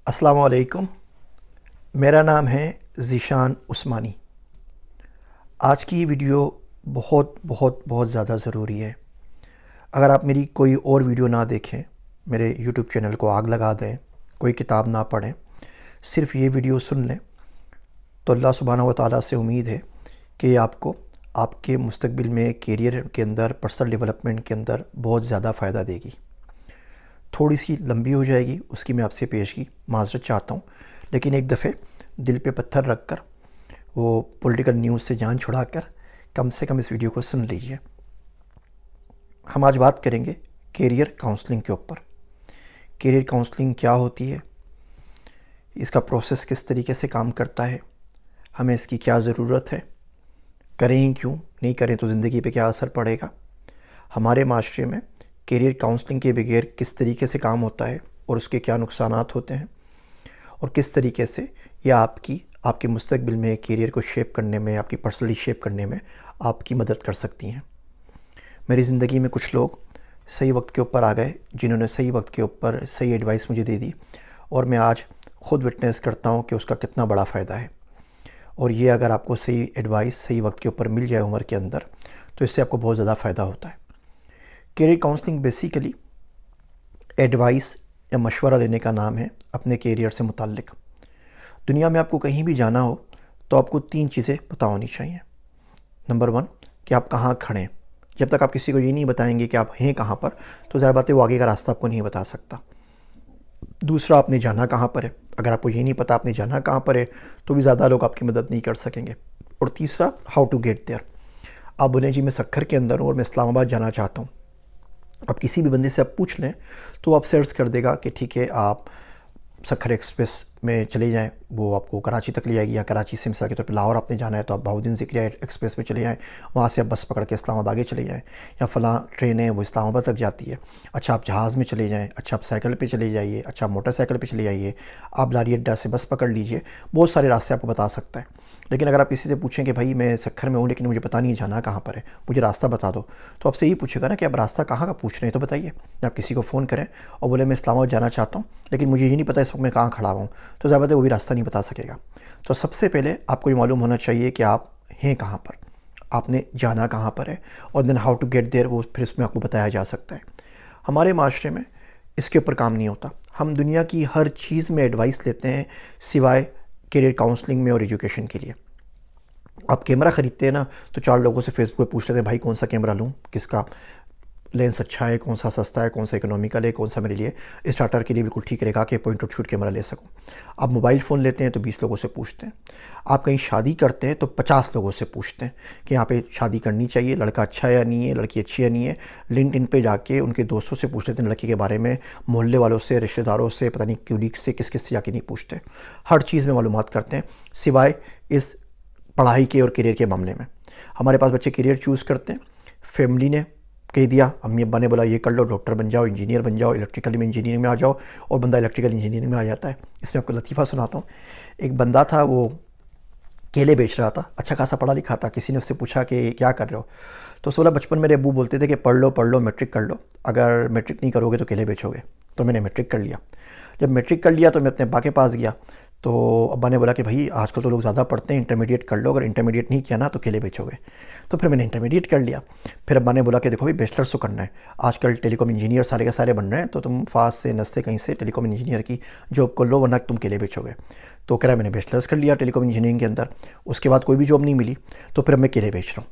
अस्सलाम वालेकुम। मेरा नाम है ज़ीशान उस्मानी। आज की वीडियो बहुत बहुत बहुत ज़्यादा ज़रूरी है। अगर आप मेरी कोई और वीडियो ना देखें, मेरे यूट्यूब चैनल को आग लगा दें, कोई किताब ना पढ़ें, सिर्फ़ ये वीडियो सुन लें, तो अल्लाह सुब्हानहू व तआला से उम्मीद है कि आपको आपके मुस्तक़बिल में करियर के अंदर, पर्सनल डेवलपमेंट के अंदर बहुत ज़्यादा फ़ायदा देगी। थोड़ी सी लंबी हो जाएगी, उसकी मैं आपसे पेशगी माज़रत चाहता हूँ, लेकिन एक दफ़े दिल पे पत्थर रख कर, वो पॉलिटिकल न्यूज़ से जान छुड़ा कर कम से कम इस वीडियो को सुन लीजिए। हम आज बात करेंगे करियर काउंसलिंग के ऊपर। करियर काउंसलिंग क्या होती है, इसका प्रोसेस किस तरीके से काम करता है, हमें इसकी क्या ज़रूरत है, करें ही क्यों, नहीं करें तो ज़िंदगी पे क्या असर पड़ेगा, हमारे माशरे में करियर काउंसलिंग के बगैर किस तरीके से काम होता है और उसके क्या नुकसानात होते हैं, और किस तरीके से यह आपके मुस्तक़बिल में करियर को शेप करने में, आपकी पर्सनली शेप करने में आपकी मदद कर सकती हैं। मेरी ज़िंदगी में कुछ लोग सही वक्त के ऊपर आ गए, जिन्होंने सही वक्त के ऊपर सही एडवाइस मुझे दे दी, और मैं आज ख़ुद विटनेस करता हूँ कि उसका कितना बड़ा फ़ायदा है। और ये अगर आपको सही एडवाइस सही वक्त के ऊपर मिल जाए उम्र के अंदर, तो इससे आपको बहुत ज़्यादा फ़ायदा होता है। करियर काउंसलिंग बेसिकली एडवाइस या मशवरा लेने का नाम है अपने करियर से मुताल्लिक़। दुनिया में आपको कहीं भी जाना हो तो आपको 3 चीज़ें पता होनी चाहिए। नंबर 1 कि आप कहाँ खड़े हैं। जब तक आप किसी को ये नहीं बताएंगे कि आप हैं कहाँ पर, तो ज़ाहिर बात है वो आगे का रास्ता आपको नहीं बता सकता। दूसरा, आपने जाना कहाँ पर है। अगर आपको ये नहीं पता आपने जाना कहाँ पर है, तो भी ज़्यादा लोग आपकी मदद नहीं कर सकेंगे। और तीसरा, हाउ टू गेट देयर। आप बोलें जी मैं सक्खर के अंदर हूँ और मैं इस्लामाबाद जाना चाहता हूँ। अब किसी भी बंदे से आप पूछ लें तो आप सर्च कर देगा कि ठीक है आप सक्खर एक्सप्रेस में चले जाएं, वो आपको कराची तक ले जाएगी। या कराची से मिसाल के तौर पे लाहौर आपने जाना है तो आप बहाउद्दीन ज़िक्रिया एक्सप्रेस में चले जाएं, वहाँ से आप बस पकड़ के इस्लामाबाद आगे चले जाएं। या फ़लाँ ट्रेन है वो इस्लामाबाद तक जाती है। अच्छा आप जहाज़ में चले जाएँ, अच्छा आप साइकिल पे चले जाइए, अच्छा आप मोटरसाइकिल पे चले जाइए, आप लारी अड्डा से बस पकड़ लीजिए। बहुत सारे रास्ते आपको बता सकता है। लेकिन अगर आप किसी से पूछें कि भाई मैं सक्खर में हूँ लेकिन मुझे पता नहीं जाना कहाँ पर है, मुझे रास्ता बता दो, तो आपसे यही पूछेगा ना कि आप रास्ता कहाँ का पूछ रहे हैं, तो बताइए। आप किसी को फ़ोन करें और बोले मैं इस्लामाबाद जाना चाहता हूँ लेकिन मुझे ये नहीं पता इस वक्त मैं कहाँ खड़ा हूँ, तो ज़्यादा वो भी रास्ता नहीं बता सकेगा। तो सबसे पहले आपको ये मालूम होना चाहिए कि आप हैं कहाँ पर, आपने जाना कहाँ पर है, और then how to get there, वो फिर उसमें आपको बताया जा सकता है। हमारे माशरे में इसके ऊपर काम नहीं होता। हम दुनिया की हर चीज़ में एडवाइस लेते हैं सिवाय करियर काउंसलिंग में और एजुकेशन के लिए। आप कैमरा ख़रीदते हैं ना, तो 4 लोगों से फेसबुक पे पूछ लेते हैं भाई कौन सा कैमरा लूँ, किसका लेंस अच्छा है, कौन सा सस्ता है, कौन सा इकोनॉमिकल है, कौन सा मेरे लिए स्टार्टर के लिए बिल्कुल ठीक रहेगा कि पॉइंट ऑफ शूट कैमरा ले सकूं। आप मोबाइल फ़ोन लेते हैं तो 20 लोगों से पूछते हैं। आप कहीं शादी करते हैं तो 50 लोगों से पूछते हैं कि यहाँ पे शादी करनी चाहिए, लड़का अच्छा है या नहीं है, लड़की अच्छी है नहीं है। लिंक्डइन पे जाके उनके दोस्तों से पूछ लेते हैं लड़की के बारे में, मोहल्ले वालों से, रिश्तेदारों से, पता नहीं क्यूलीग्स से, किस किस से जाके नहीं पूछते। हर चीज़ में मालूमात करते हैं सिवाय इस पढ़ाई के और करियर के मामले में। हमारे पास बच्चे करियर चूज़ करते हैं, फैमिली ने कह दिया, अम्मी अब्बा ने बोला ये कर लो, डॉक्टर बन जाओ, इंजीनियर बन जाओ, इलेक्ट्रिकल में इंजीनियरिंग में आ जाओ, और बंदा इलेक्ट्रिकल इंजीनियरिंग में आ जाता है। इसमें आपको लतीफ़ा सुनाता हूँ। एक बंदा था, वो केले बेच रहा था, अच्छा खासा पढ़ा लिखा था। किसी ने उससे पूछा कि क्या कर रहे हो, तो उसने बोला बचपन मेरे अब्बू बोलते थे कि पढ़ लो मैट्रिक कर लो, अगर मैट्रिक नहीं करोगे तो केले बेचोगे। तो मैंने मैट्रिक कर लिया। जब मैट्रिक कर लिया तो मैं अपने अब्बा के पास गया, तो अब्बा ने बोला कि भाई आजकल तो लोग ज़्यादा पढ़ते हैं, इंटरमीडिएट कर लो, अगर इंटरमीडिएट नहीं किया ना तो केले बेचोगे। तो फिर मैंने इंटरमीडिएट कर लिया। फिर अब्बा ने बोला कि देखो भाई बैचलर्स तो करना है, आजकल टेलीकॉम इंजीनियर सारे के सारे बन रहे हैं, तो तुम फास्ट से नस से कहीं से टेलीकॉम इंजीनियर की जॉब कर लो, वरना तुम केले बेचोगे। तो कह रहा है मैंने बैचलर्स कर लिया टेलीकॉम इंजीनियरिंग के अंदर, उसके बाद कोई भी जॉब नहीं मिली, तो फिर मैं केले बेच रहा हूँ।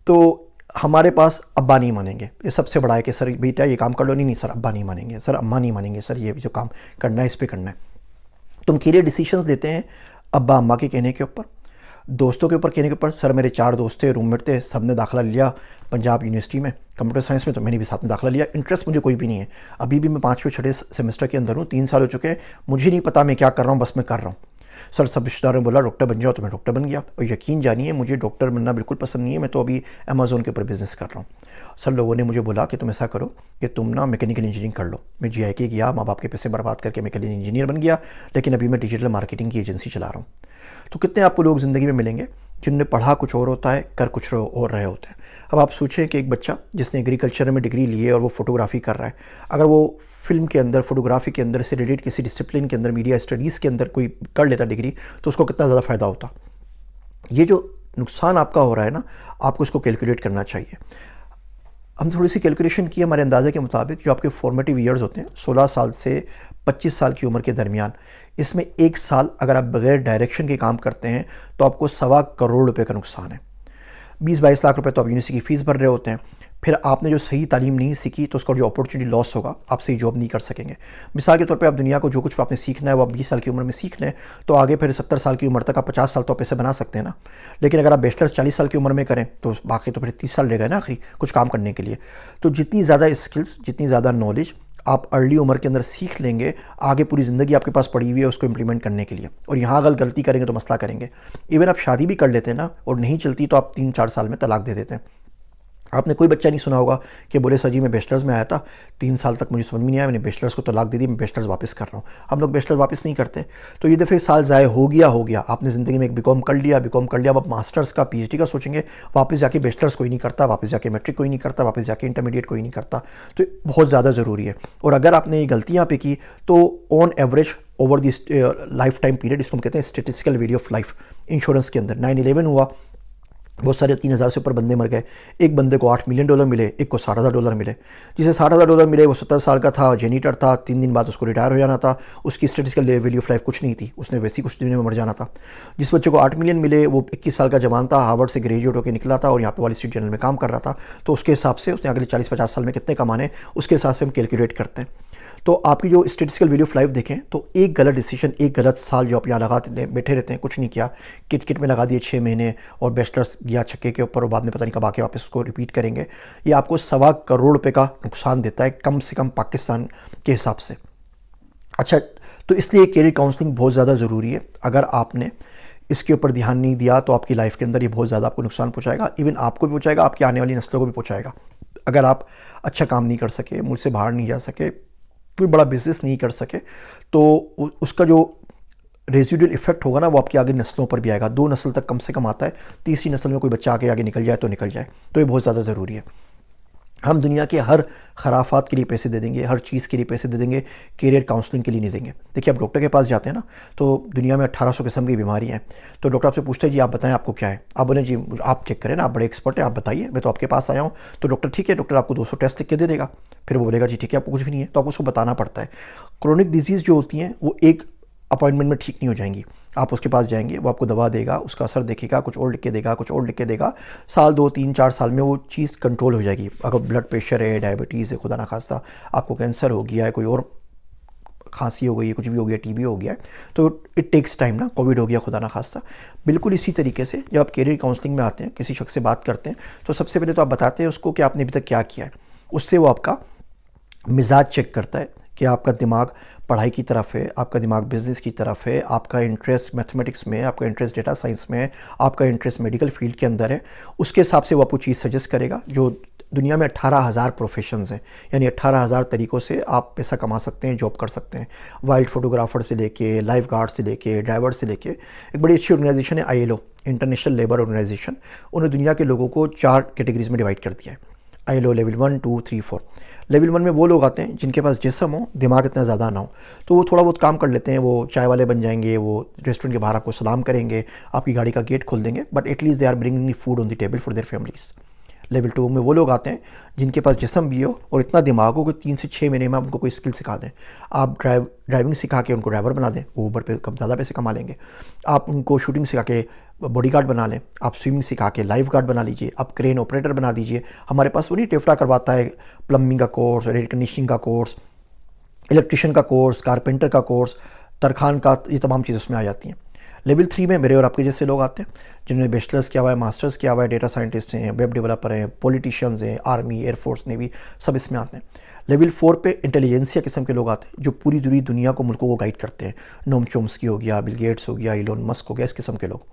तो हमारे पास अब्बा नहीं मानेंगे, ये सबसे बड़ा है कि सर बेटा ये काम कर लो, नहीं सर अब्बा नहीं मानेंगे, सर अम्मा नहीं मानेंगे, सर ये जो काम करना है इस पर करना है। तुम करियर डिसीजंस देते हैं अब्बा अम्मा के कहने के ऊपर, दोस्तों के ऊपर कहने के ऊपर। सर मेरे 4 दोस्त थे, रूममेट थे, सब ने दाखिला लिया पंजाब यूनिवर्सिटी में कंप्यूटर साइंस में, तो मैंने भी साथ में दाखिला लिया। इंटरेस्ट मुझे कोई भी नहीं है, अभी भी मैं 5वें 6ठे सेमेस्टर के अंदर हूँ, 3 साल हो चुके हैं, मुझे नहीं पता मैं क्या कर रहा हूँ, बस मैं कर रहा हूँ। सर सब रिश्तेदारों ने बोला डॉक्टर बन जाओ, तो मैं डॉक्टर बन गया। और यकीन जानिए मुझे डॉक्टर बनना बिल्कुल पसंद नहीं है, मैं तो अभी अमेज़ोन के ऊपर बिज़नेस कर रहा हूँ। सर लोगों ने मुझे बोला कि तुम ऐसा करो कि तुम ना मैकेनिकल इंजीनियरिंग कर लो। मैं GIK गया, माँ बाप के पैसे बर्बाद करके मैकेनिकल इंजीनियर बन गया, लेकिन अभी मैं डिजिटल मार्केटिंग की एजेंसी चला रहा हूँ। तो कितने आपको लोग ज़िंदगी में मिलेंगे जिनने पढ़ा कुछ और होता है, कर कुछ और रहे होते हैं। अब आप सोचें कि एक बच्चा जिसने एग्रीकल्चर में डिग्री ली है और वो फोटोग्राफी कर रहा है, अगर वो फिल्म के अंदर, फोटोग्राफी के अंदर से रिलेटेड किसी डिसिप्लिन के अंदर, मीडिया स्टडीज़ के अंदर कोई कर लेता डिग्री, तो उसको कितना ज़्यादा फ़ायदा होता। ये जो नुकसान आपका हो रहा है ना, आपको इसको कैलकुलेट करना चाहिए। हम थोड़ी सी कैलकुलेशन की हमारे अंदाजे के मुताबिक, जो आपके फॉर्मेटिव ईयर्स होते हैं 16 साल से 25 साल की उम्र के दरमियान, इसमें 1 साल अगर आप बगैर डायरेक्शन के काम करते हैं तो आपको 1.25 करोड़ रुपए का नुकसान है। 20-22 लाख रुपए तो आप यूनिवर्सिटी की फ़ीस भर रहे होते हैं। फिर आपने जो सही तालीम नहीं सीखी तो उसका जो अपॉर्चुनिटी लॉस होगा, आप सही जॉब नहीं कर सकेंगे। मिसाल के तौर पे आप दुनिया को जो कुछ आपने सीखना है वो आप 20 साल की उम्र में सीख लें, तो आगे फिर 70 साल की उम्र तक आप 50 साल तो पैसे बना सकते हैं ना। लेकिन अगर आप बैचलर्स 40 साल की उम्र में करें तो बाकी तो फिर 30 साल रह गए ना आखिरी कुछ काम करने के लिए। तो जितनी ज़्यादा स्किल्स, जितनी ज़्यादा नॉलेज आप अर्ली उम्र के अंदर सीख लेंगे, आगे पूरी ज़िंदगी आपके पास पड़ी हुई है उसको इम्प्लीमेंट करने के लिए। और यहाँ अगर गलती करेंगे तो मसला करेंगे। इवन आप शादी भी कर लेते हैं ना और नहीं चलती तो आप 3-4 साल में तलाक दे देते हैं। आपने कोई बच्चा नहीं सुना होगा कि बोले सर जी मैं बैचलर्स में आया था, 3 साल तक मुझे समझ में नहीं आया, मैंने बैचलर्स को तलाक दे दी, मैं बैचलर्स वापस कर रहा हूँ। हम लोग बैचलर वापस नहीं करते। तो ये दफ़े साल ज़ाय हो गया। आपने ज़िंदगी में एक बीकॉम कर लिया, अब आप मास्टर्स का, पीएचडी का सोचेंगे, वापस जाके बैचलर्स कोई नहीं करता, वापस जाके मैट्रिक कोई नहीं करता, वापस जाके इंटरमीडिएट कोई नहीं करता। तो बहुत ज़्यादा ज़रूरी है। और अगर आपने ये गलतियाँ पे की तो on average over this life time period, इसको हम कहते हैं statistical Vario of life. Insurance के अंदर 9/11 हुआ, बहुत सारे 3,000 से ऊपर बंदे मर गए। एक बंदे को $8 मिलियन मिले, एक को $60,000 मिले। जिसे $60,000 मिले वो 70 साल का था, जेनीटर था, 3 दिन बाद उसको रिटायर हो जाना था, उसकी स्टेटिस्टिकल वैल्यू ऑफ लाइफ कुछ नहीं थी, उसने वैसे ही कुछ दिनों में मर जाना था। जिस बच्चे को 8 मिलियन मिले वो 21 साल का जवान था, हार्वर्ड से ग्रेजुएट होकर निकला था और यहाँ पे वॉल स्ट्रीट जर्नल में काम कर रहा था। तो उसके हिसाब से उसने अगले 40-50 साल में कितने कमाने, उसके हिसाब से हम कैलकुलेट करते हैं। तो आपकी जो स्टेटिस्टिकल वैल्यू ऑफ लाइफ देखें तो एक गलत डिसीजन, एक गलत साल जो आप यहाँ बैठे रहते हैं, कुछ नहीं किया, किट में लगा दिए 6 महीने और बैचलर्स गया छक्के के ऊपर और बाद में पता नहीं कब आके वापस उसको रिपीट करेंगे, ये आपको 1.25 करोड़ रुपए का नुकसान देता है कम से कम पाकिस्तान के हिसाब से। अच्छा, तो इसलिए कैरियर काउंसलिंग बहुत ज़्यादा ज़रूरी है। अगर आपने इसके ऊपर ध्यान नहीं दिया तो आपकी लाइफ के अंदर ये बहुत ज़्यादा आपको नुकसान पहुँचाएगा। इवन आपको भी पहुँचाएगा, आपकी आने वाली नस्लों को भी पहुँचाएगा। अगर आप अच्छा काम नहीं कर सके, मुल्क से बाहर नहीं जा सके, कोई बड़ा बिजनेस नहीं कर सके, तो उसका जो रेजिडुअल इफेक्ट होगा ना वो आपकी आगे नस्लों पर भी आएगा। 2 नस्ल तक कम से कम आता है, तीसरी नस्ल में कोई बच्चा आगे निकल जाए तो निकल जाए। तो ये बहुत ज़्यादा ज़रूरी है। हम दुनिया के हर खराफात के लिए पैसे दे देंगे, हर चीज़ के लिए पैसे दे देंगे, कैरियर काउंसलिंग के लिए नहीं देंगे। देखिए, आप डॉक्टर के पास जाते हैं ना, तो दुनिया में 1800 किस्म की बीमारियाँ हैं। तो डॉक्टर आपसे पूछते हैं जी आप बताएं आपको क्या है। आप बोले जी आप चेक करें ना, आप बड़े एक्सपर्ट हैं, आप बताइए, मैं तो आपके पास आया हूँ। तो डॉक्टर ठीक है, डॉक्टर आपको 200 टेस्ट लिख के दे देगा। फिर वो बोलेगा जी ठीक है आपको कुछ भी नहीं है, तो आपको उसको बताना पड़ता है। क्रोनिक डिजीज़ जो होती हैं वो एक अपॉइंटमेंट में ठीक नहीं हो जाएंगी। आप उसके पास जाएंगे, वो आपको दवा देगा, उसका असर देखेगा, कुछ और लिख के देगा, कुछ और लिख के देगा। साल 2, 3, 4 साल में वो चीज़ कंट्रोल हो जाएगी। अगर ब्लड प्रेशर है, डायबिटीज़ है, खुदा ना खास्ता आपको कैंसर हो गया है, कोई और खांसी हो गई है, कुछ भी हो गया, टीबी हो गया है, तो इट टेक्स टाइम ना। कोविड हो गया खुदा ना खास्ता। बिल्कुल इसी तरीके से जब आप कैरियर काउंसलिंग में आते हैं, किसी शख्स से बात करते हैं, तो सबसे पहले तो आप बताते हैं उसको कि आपने अभी तक क्या किया है। उससे वो आपका मिजाज चेक करता है कि आपका दिमाग पढ़ाई की तरफ है, आपका दिमाग बिजनेस की तरफ है, आपका इंटरेस्ट मैथमेटिक्स में है, आपका इंटरेस्ट डेटा साइंस में है, आपका इंटरेस्ट मेडिकल फील्ड के अंदर है। उसके हिसाब से वो आपको चीज़ सजेस्ट करेगा। जो दुनिया में 18,000 प्रोफेशंस हैं, यानी 18,000 तरीक़ों से आप पैसा कमा सकते हैं, जॉब कर सकते हैं। वाइल्ड फोटोग्राफर से लेके, लाइफ गार्ड से लेके, ड्राइवर से लेके। एक बड़ी अच्छी ऑर्गेनाइजेशन है ILO, इंटरनेशनल लेबर ऑर्गेनाइजेशन। उन्होंने दुनिया के लोगों को 4 कैटेगरीज में डिवाइड कर दिया है। ILO level 1, 2, 3, 4। लेवल 1 में वो लोग आते हैं जिनके पास जिस्म हो, दिमाग इतना ज़्यादा ना हो, तो वो थोड़ा बहुत काम कर लेते हैं। वो चाय वाले बन जाएंगे, वो रेस्टोरेंट के बाहर आपको सलाम करेंगे, आपकी गाड़ी का गेट खोल देंगे, but at least they are bringing food on the table for their families. Level 2 में वो लोग आते हैं जिनके पास जिस्म भी हो और इतना दिमाग हो कि 3 से 6 महीने में आप उनको कोई स्किल सिखा दें। आप ड्राइविंग सिखा के उनको ड्राइवर बना दें, वो ऊबर पे कम ज़्यादा पैसे कमा लेंगे। आप उनको शूटिंग सिखा के बॉडीगार्ड बना लें, आप स्विमिंग सिखा के लाइफ गार्ड बना लीजिए, आप क्रेन ऑपरेटर बना दीजिए। हमारे पास वो नहीं टेफ्टा करवाता है, प्लम्बिंग का कोर्स, एयर कंडीशनिंग का कोर्स, इलेक्ट्रिशियन का कोर्स, कारपेंटर का कोर्स, तरखान का, ये तमाम चीज़ उसमें आ जाती हैं। लेवल 3 में मेरे और आपके जैसे लोग आते हैं जिन्होंने बैचलर्स किया हुआ है, मास्टर्स किया हुआ है, डेटा साइंटिस्ट हैं, वेब डेवलपर हैं, पॉलिटिशियंस हैं, आर्मी, एयरफोर्स, नेवी, सब इसमें आते हैं। लेवल 4 पे इंटेलिजेंसिया किस्म के लोग आते हैं जो पूरी दुनिया को, मुल्कों को गाइड करते हैं। नोम चोम्स्की हो गया, बिल गेट्स हो गया, इलोन मस्क हो गया, इस किस्म के लोग।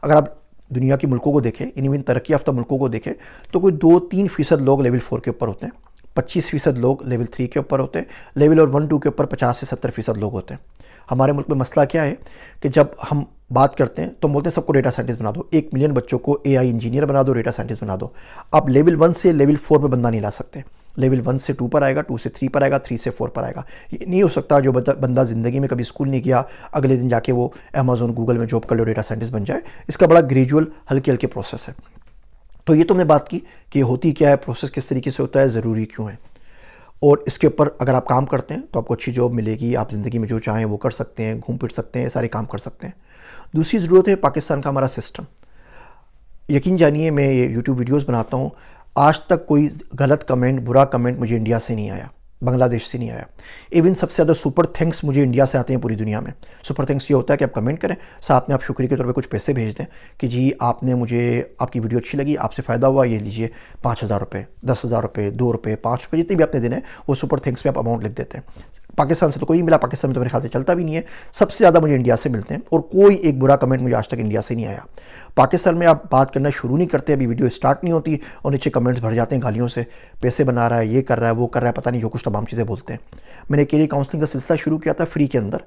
अगर आप दुनिया के मुल्कों को देखें, इवन तरक्की याफ्ता मुल्कों को देखें, तो कोई 2-3% लोग लेवल 4 के ऊपर होते हैं, 25% लोग लेवल 3 के ऊपर होते हैं, लेवल और 1-2 के ऊपर 50 से 70% लोग होते हैं। हमारे मुल्क में मसला क्या है कि जब हम बात करते हैं तो हम बोलते हैं सबको डेटा साइंटिस्ट बना दो, 1 मिलियन बच्चों को एआई इंजीनियर बना दो, डेटा साइंटिस्ट बना दो। आप लेवल 1 से लेवल 4 पे बंदा नहीं ला सकते। लेवल 1 से 2 पर आएगा, 2 से 3 पर आएगा, 3 से 4 पर आएगा। ये नहीं हो सकता जो बंदा ज़िंदगी में कभी स्कूल नहीं किया अगले दिन जाके वो अमेज़ॉन गूगल में जॉब कर लो, डेटा साइंटिस्ट बन जाए। इसका बड़ा ग्रेजुअल हल्के हल्के प्रोसेस है। तो ये तो हमने बात की कि होती क्या है, प्रोसेस किस तरीके से होता है, ज़रूरी क्यों है, और इसके ऊपर अगर आप काम करते हैं तो आपको अच्छी जॉब मिलेगी, आप ज़िंदगी में जो चाहें वो कर सकते हैं, घूम फिर सकते हैं, सारे काम कर सकते हैं। दूसरी ज़रूरत है पाकिस्तान का हमारा सिस्टम। यकीन जानिए मैं ये यूट्यूब वीडियोस बनाता हूँ, आज तक कोई गलत कमेंट, बुरा कमेंट मुझे इंडिया से नहीं आया, बांग्लादेश से नहीं आया। इवन सबसे ज़्यादा सुपर थैंक्स मुझे इंडिया से आते हैं पूरी दुनिया में। सुपर थैंक्स ये होता है कि आप कमेंट करें, साथ में आप शुक्रिया के तौर पे कुछ पैसे भेज दें कि जी आपने मुझे, आपकी वीडियो अच्छी लगी, आपसे फ़ायदा हुआ, ये लीजिए 5,000 रुपये, 10,000 रुपये, 2 रुपये, 5 रुपये, जितने भी आपने देने वो सुपर थैंक्स में आप अमाउंट लिख देते हैं। पाकिस्तान से तो कोई नहीं मिला, पाकिस्तान में तो मेरे ख्याल से चलता भी नहीं है। सबसे ज़्यादा मुझे इंडिया से मिलते हैं और कोई एक बुरा कमेंट मुझे आज तक इंडिया से नहीं आया। पाकिस्तान में आप बात करना शुरू नहीं करते, अभी वीडियो स्टार्ट नहीं होती और नीचे कमेंट्स भर जाते हैं गालियों से, पैसे बना रहा है, ये कर रहा है, वो कर रहा है, पता नहीं जो कुछ तमाम चीज़ें बोलते हैं। मैंने कैरियर काउंसलिंग का सिलसिला शुरू किया था फ्री के अंदर,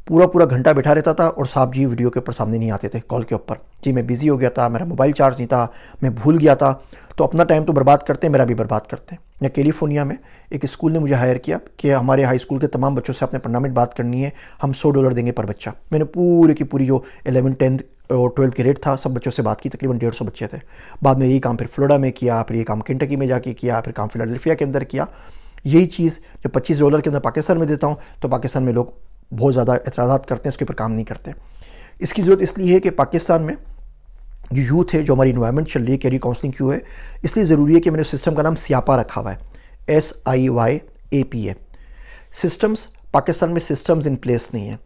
पूरा घंटा बैठा रहता था और साहब जी वीडियो के ऊपर सामने नहीं आते थे, कॉल के ऊपर। जी मैं बिज़ी हो गया था, मेरा मोबाइल चार्ज नहीं था, मैं भूल गया था। तो अपना टाइम तो बर्बाद करते हैं, मेरा भी बर्बाद करते हैं। या कैलिफोर्निया में एक स्कूल ने मुझे हायर किया कि हमारे हाई स्कूल के तमाम बच्चों से आपने 15 मिनट बात करनी है, हम $100 देंगे पर बच्चा। मैंने पूरी की पूरी जो 11, 10 और 12 के रेट था सब बच्चों से बात की, तकरीबन 150 बच्चे थे। बाद में यही काम फिर फ्लोरिडा में किया, फिर ये काम केंटकी में जाके किया, फिर काम फिलाडेल्फिया के अंदर किया। यही चीज़ जब $25 के अंदर पाकिस्तान में देता हूँ तो पाकिस्तान में लोग बहुत ज़्यादा एतराज़ात करते हैं, उसके ऊपर काम नहीं करते। इसकी ज़रूरत इसलिए है कि पाकिस्तान में जो यूथ है, जो हमारी इन्वायरमेंट चल रही है, कैरियर काउंसलिंग क्यों है, इसलिए ज़रूरी है कि मैंने उस सिस्टम का नाम स्यापा रखा हुआ है, SIYAPA। सिस्टम्स, पाकिस्तान में सिस्टम्स इन प्लेस नहीं है।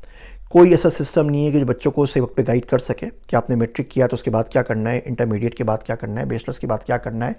कोई ऐसा सिस्टम नहीं है कि जो बच्चों को उसी वक्त पे गाइड कर सके कि आपने मैट्रिक किया तो उसके बाद क्या करना है, इंटरमीडिएट के बाद क्या करना है, बैचलर्स के बाद क्या करना है,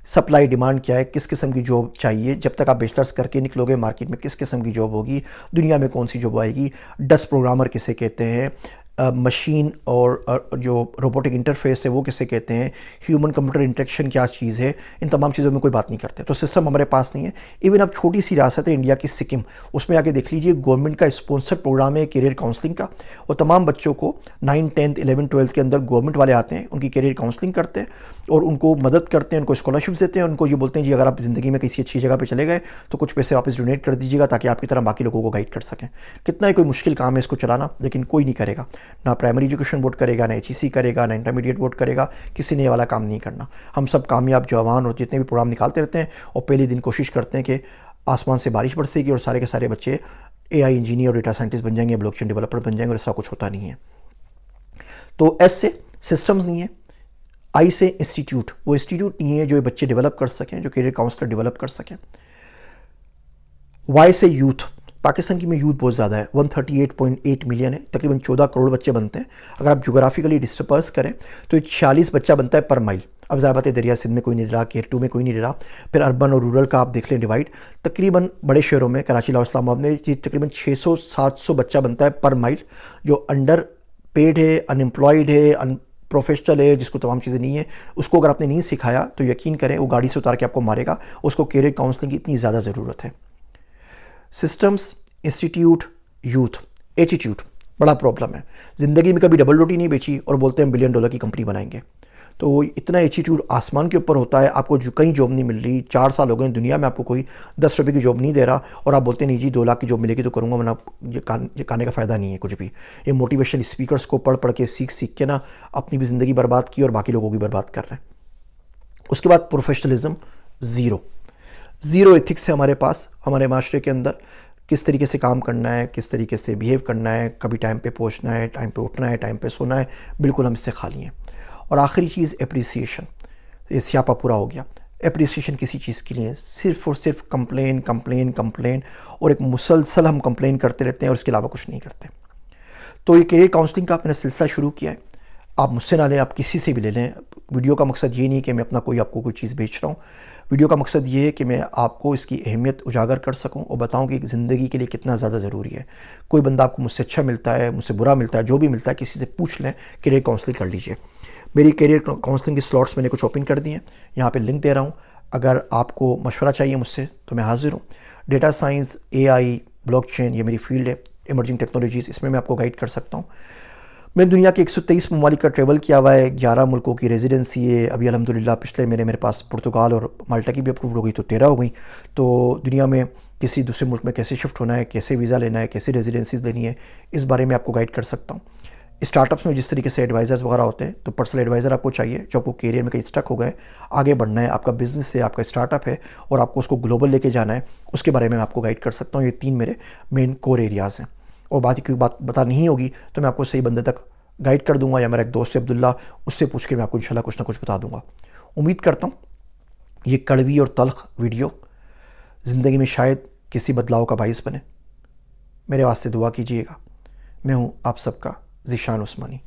सप्लाई डिमांड क्या है, किस किस्म की जॉब चाहिए, जब तक आप बैचलर्स करके निकलोगे मार्केट में किस किस्म की जॉब होगी, दुनिया में कौन सी जॉब आएगी, डस्ट प्रोग्रामर किसे कहते हैं, मशीन और जो रोबोटिक इंटरफेस है वो किसे कहते हैं, ह्यूमन कंप्यूटर इंटरेक्शन क्या चीज़ है, इन तमाम चीज़ों में कोई बात नहीं करते। तो सिस्टम हमारे पास नहीं है। इवन अब छोटी सी रियासत है इंडिया की सिक्किम, उसमें आके देख लीजिए गवर्नमेंट का स्पॉन्सर्ड प्रोग्राम है कैरियर काउंसलिंग का, और तमाम बच्चों को 9, 10, 11, 12 के अंदर गवर्नमेंट वाले आते हैं, उनकी कैरियर काउंसलिंग करते हैं और उनको मदद करते हैं, उनको स्कॉलरशिप देते हैं, उनको ये बोलते हैं जी अगर आप ज़िंदगी में किसी अच्छी जगह पर चले गए तो कुछ पैसे वापस डोनेट कर दीजिएगा ताकि आपकी तरह बाकी लोगों को गाइड कर सकें। कितना ही कोई मुश्किल काम है इसको चलाना, लेकिन कोई नहीं करेगा, ना प्राइमरी एजुकेशन बोर्ड करेगा, ना HEC करेगा, ना इंटरमीडिएट बोर्ड करेगा, किसी ने ये वाला काम नहीं करना। हम सब कामयाब जवान और जितने भी प्रोग्राम निकालते रहते हैं और पहले दिन कोशिश करते हैं कि आसमान से बारिश बरसेगी और सारे के सारे बच्चे AI इंजीनियर और डेटा साइंटिस्ट बन जाएंगे, ब्लॉकचेन डेवलपर बन जाएंगे, और ऐसा कुछ होता नहीं है। तो S से सिस्टम्स नहीं है, I से इंस्टीट्यूट, वो इंस्टीट्यूट नहीं है जो ये बच्चे डेवलप कर सकें, जो कैरियर काउंसलर डेवलप कर सकें। Y से यूथ, पाकिस्तान की में यूथ बहुत ज़्यादा है, 138.8 मिलियन है, तकरीबन 14 करोड़ बच्चे बनते हैं। अगर आप जोग्राफिकली डिस्पर्स करें तो 46 बच्चा बनता है पर माइल। अब ज़्यादा बात है दरिया सिंध में कोई नहीं रहा, केयर 2 में कोई नहीं रहा, फिर अर्बन और रूरल का आप देख लें डिवाइड, तकरीबन बड़े शहरों में कराची, लाहौर, इस्लामाबाद में तकरीबन 600-700 बच्चा बनता है पर माइल, जो अंडर पेड है, अनएम्प्लॉयड है, प्रोफेशनल है, जिसको तमाम चीज़ें नहीं है, उसको अगर आपने नहीं सिखाया तो यकीन करें वो गाड़ी से उतार के आपको मारेगा। उसको कैरियर काउंसलिंग की इतनी ज़्यादा ज़रूरत है। सिस्टम्स, इंस्टीट्यूट, यूथ, एटीट्यूड बड़ा प्रॉब्लम है। ज़िंदगी में कभी डबल रोटी नहीं बेची और बोलते हैं $1 बिलियन की कंपनी बनाएंगे। तो इतना एटीट्यूड आसमान के ऊपर होता है, आपको जो कहीं जॉब नहीं मिल रही, 4 साल हो गए दुनिया में आपको कोई 10 रुपये की जॉब नहीं दे रहा और आप बोलते हैं नहीं जी 2 लाख की जॉब मिलेगी तो करूँगा, वरना ये खाने का फ़ायदा नहीं है कुछ भी। ये मोटिवेशनल स्पीकर्स को पढ़ पढ़ के सीख के ना अपनी भी ज़िंदगी बर्बाद की और बाकी लोगों की बर्बाद कर रहे हैं। उसके बाद प्रोफेशनलिज्म ज़ीरो एथिक्स है हमारे पास, हमारे माशरे के अंदर किस तरीके से काम करना है, किस तरीके से बिहेव करना है, कभी टाइम पे पहुंचना है, टाइम पे उठना है, टाइम पे सोना है, बिल्कुल हम इससे खाली हैं। और आखिरी चीज़ एप्रिसिएशन, ये स्यापा पूरा हो गया। एप्रिसिएशन किसी चीज़ के लिए सिर्फ़ और सिर्फ कंप्लेन और एक मुसलसल हम कंप्लेन करते रहते हैं और इसके अलावा कुछ नहीं करते। तो ये कैरियर काउंसलिंग का मैंने सिलसिला शुरू किया है। आप मुझसे ना लें, आप किसी से भी ले लें। वीडियो का मकसद ये नहीं कि मैं अपना आपको कोई चीज़ बेच रहा हूँ। वीडियो का मकसद ये है कि मैं आपको इसकी अहमियत उजागर कर सकूं और बताऊं कि ज़िंदगी के लिए कितना ज़्यादा ज़रूरी है। कोई बंदा आपको मुझसे अच्छा मिलता है, मुझसे बुरा मिलता है, जो भी मिलता है किसी से पूछ लें, कैरियर काउंसलिंग कर लीजिए। मेरी कैरियर काउंसलिंग की स्लॉट्स मैंने कुछ ओपन कर दिए हैं, यहाँ पे लिंक दे रहा हूँ। अगर आपको मशवरा चाहिए मुझसे तो मैं हाज़िर हूँ। डेटा साइंस, AI, ब्लॉकचेन ये मेरी फील्ड है, इमर्जिंग टेक्नोलॉजीज़, इसमें मैं आपको गाइड कर सकता हूँ। मैंने दुनिया के 123 ममालिक का ट्रैवल किया हुआ है, 11 मुल्कों की रेजिडेंसी है। अभी अल्हम्दुलिल्लाह पिछले महीने मेरे पास पुर्तगाल और माल्टा की भी अप्रूव हो गई, तो 13 हो गई। तो दुनिया में किसी दूसरे मुल्क में कैसे शिफ्ट होना है, कैसे वीज़ा लेना है, कैसे रेजिडेंसीज लेनी है, इस बारे में आपको गाइड कर सकता हूँ। स्टार्टअप्स में जिस तरीके से एडवाइज़र्स वगैरह होते हैं, तो पर्सनल एडवाइज़र आपको चाहिए जो आपको कैरियर में कहीं स्टक हो गए, आगे बढ़ना है, आपका बिजनेस है, आपका स्टार्टअप है और आपको उसको ग्लोबल लेके जाना है, उसके बारे में मैं आपको गाइड कर सकता हूँ। ये 3 मेरे मेन कोर एरियाज़ हैं। और बात की बात बता नहीं होगी तो मैं आपको सही बंदे तक गाइड कर दूंगा, या मेरा एक दोस्त है अब्दुल्ला, उससे पूछ के मैं आपको इंशाल्लाह कुछ ना कुछ बता दूंगा। उम्मीद करता हूँ ये कड़वी और तल्ख वीडियो ज़िंदगी में शायद किसी बदलाव का बाइस बने। मेरे वास्ते दुआ कीजिएगा। मैं हूँ आप सबका ज़ीशान उस्मानी।